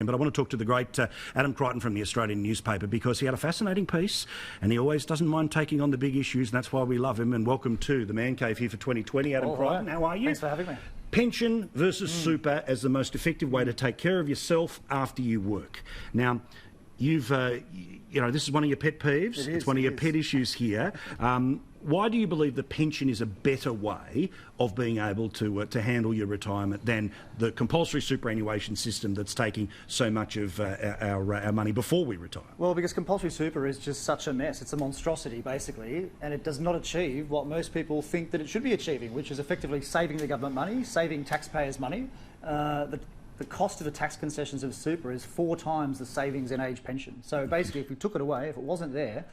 But I want to talk to the great Adam Creighton from the Australian newspaper, because he had a fascinating piece and he always doesn't mind taking on the big issues, and that's why we love him. And welcome to the Man Cave here for 2020, Adam Creighton. How are you? Thanks for having me. Pension versus super as the most effective way to take care of yourself after you work. Now, you've, this is one of your pet peeves. It's one of your pet issues here. Why do you believe the pension is a better way of being able to handle your retirement than the compulsory superannuation system that's taking so much of our money before we retire? Well, because compulsory super is just such a mess. It's a monstrosity, basically, and it does not achieve what most people think that it should be achieving, which is effectively saving the government money, saving taxpayers' money. The cost of the tax concessions of super is 4 times the savings in age pension. So basically, if we took it away, if it wasn't there,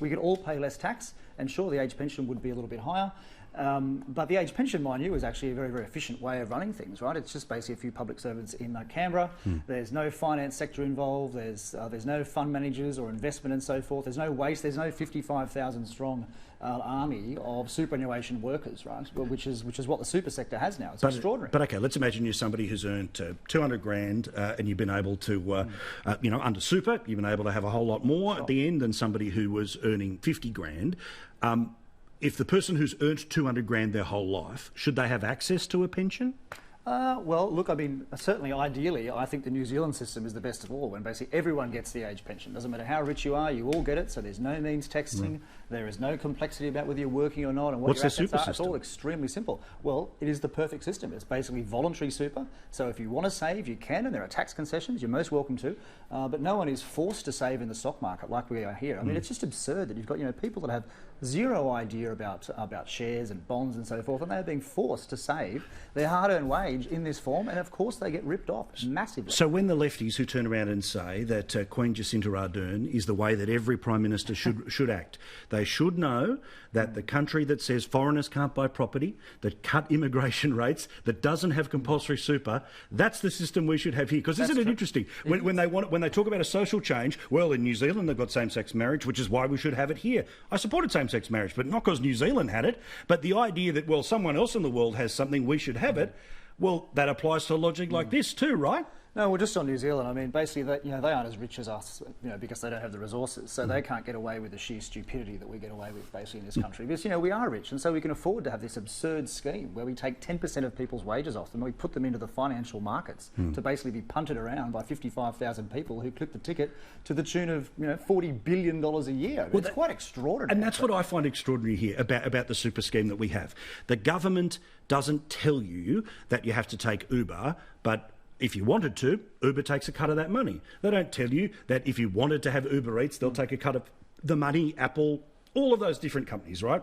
we could all pay less tax, and sure, the age pension would be a little bit higher. But the age pension, mind you, is actually a very, very efficient way of running things, right? It's just basically a few public servants in Canberra. There's no finance sector involved. There's no fund managers or investment and so forth. There's no waste. There's no 55,000 strong army of superannuation workers, right? Which is what the super sector has now. It's extraordinary. But okay, let's imagine you're somebody who's earned 200 grand and you've been able to, under super, you've been able to have a whole lot more at the end than somebody who was earning 50 grand. If the person who's earned 200 grand their whole life, should they have access to a pension? Well, look, I mean, certainly, ideally, I think the New Zealand system is the best of all, when basically everyone gets the age pension. Doesn't matter how rich you are, you all get it, so there's no means texting, there is no complexity about whether you're working or not, and what your assets are. It's all extremely simple. Well, it is the perfect system. It's basically voluntary super, so if you want to save, you can, and there are tax concessions, you're most welcome to, but no one is forced to save in the stock market like we are here. I mean, it's just absurd that you've got, people that have zero idea about shares and bonds and so forth, and they're being forced to save their hard-earned wage in this form, and of course they get ripped off massively. So when the lefties who turn around and say that Queen Jacinta Ardern is the way that every Prime Minister should act, they should know that the country that says foreigners can't buy property, that cut immigration rates, that doesn't have compulsory super, that's the system we should have here. Because isn't it interesting? When they talk about a social change, well, in New Zealand they've got same-sex marriage, which is why we should have it here. I supported same-sex marriage, but not because New Zealand had it, but the idea that, well, someone else in the world has something, we should have it. Well, that applies to logic like this too, right? No, well, just on New Zealand, I mean, basically, they aren't as rich as us, because they don't have the resources, so they can't get away with the sheer stupidity that we get away with, basically, in this country. Because, we are rich, and so we can afford to have this absurd scheme where we take 10% of people's wages off them and we put them into the financial markets to basically be punted around by 55,000 people who click the ticket to the tune of, $40 billion a year. Well, it's quite extraordinary. And that's what I find extraordinary here about the super scheme that we have. The government doesn't tell you that you have to take Uber, but if you wanted to, Uber takes a cut of that money. They don't tell you that if you wanted to have Uber Eats, they'll take a cut of the money, Apple, all of those different companies, right?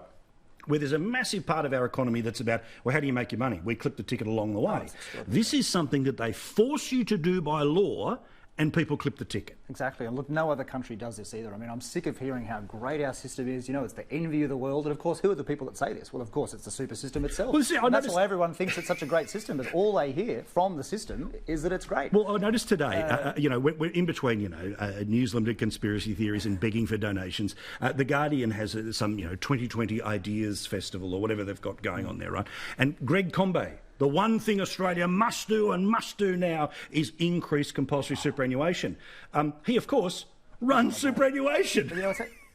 Where there's a massive part of our economy that's about, well, how do you make your money? We clip the ticket along the way. This is something that they force you to do by law, and people clip the ticket. Exactly, and look, no other country does this either. I mean, I'm sick of hearing how great our system is. It's the envy of the world, and of course, who are the people that say this? Well, of course, it's the super system itself. Well, that's why everyone thinks it's such a great system, but all they hear from the system is that it's great. Well, I noticed today, we're in between, news limited conspiracy theories and begging for donations. The Guardian has some, 2020 Ideas Festival or whatever they've got going on there, right? And Greg Combay, the one thing Australia must do now is increase compulsory superannuation. He, of course, runs superannuation.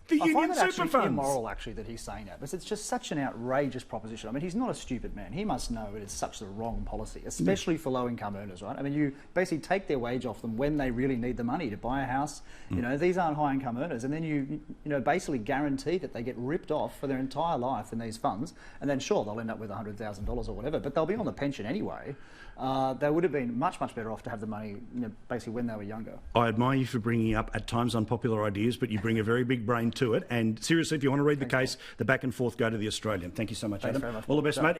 The union super funds. Immoral, actually, that he's saying that, because it's just such an outrageous proposition. I mean, he's not a stupid man. He must know it is such the wrong policy, especially for low-income earners, right? I mean, you basically take their wage off them when they really need the money to buy a house. These aren't high-income earners, and then you basically guarantee that they get ripped off for their entire life in these funds, and then sure, they'll end up with $100,000 or whatever, but they'll be on the pension anyway. They would have been much, much better off to have the money, basically when they were younger. I admire you for bringing up, at times, unpopular ideas, but you bring a very big brain to it. And seriously, if you want to read the case, the back and forth, go to the Australian. Thank you so much, Adam. Very much. All the best, mate.